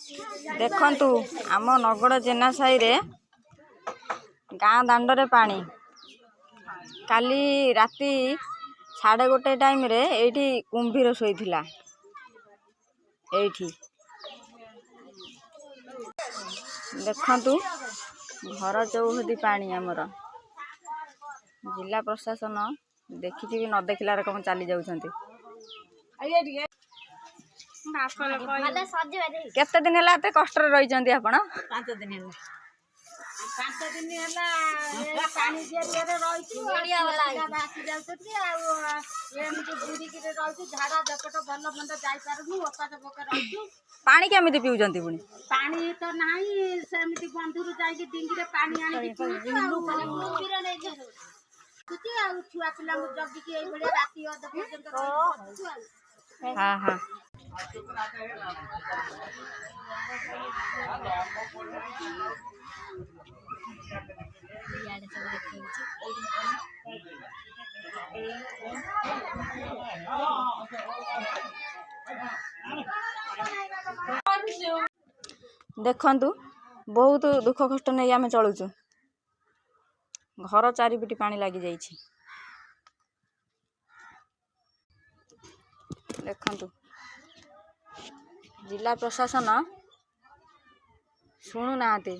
देखंतु आम नगड़ जेना साई रे गाँ दांडरे पानी काली राती 1:30 टाइम रे एठी कुंभीर शोइथिला एठी देखंतु घर चौहदी पानी आमर जिला प्रशासन देखि भी न देखिला रकम चली जाउछंती। केते दिन है कष्ट रही आपण 5 दिन है 5 दिन है पानी जेरे रही भासी जाउछती आ एमती बुड़ी के रही झाड़ा जपट भल मंद जाई पारुनी ओपास पका रही पानी केमिति पिउजंती पुनी पानी तो नाही सेमती बंधुरु जाई के डिंगी रे पानी आनी कुंभीर नै कुती आ छुआ पिला मु जगी के एई बेले राती अध पर्यंत हाँ हाँ देखंतु बहुत दुख कष्ट नहीं आम चलुचु घर चारिपिटी पानी लगी जाइछि देखंतु जिला प्रशासन शुणु नाहांती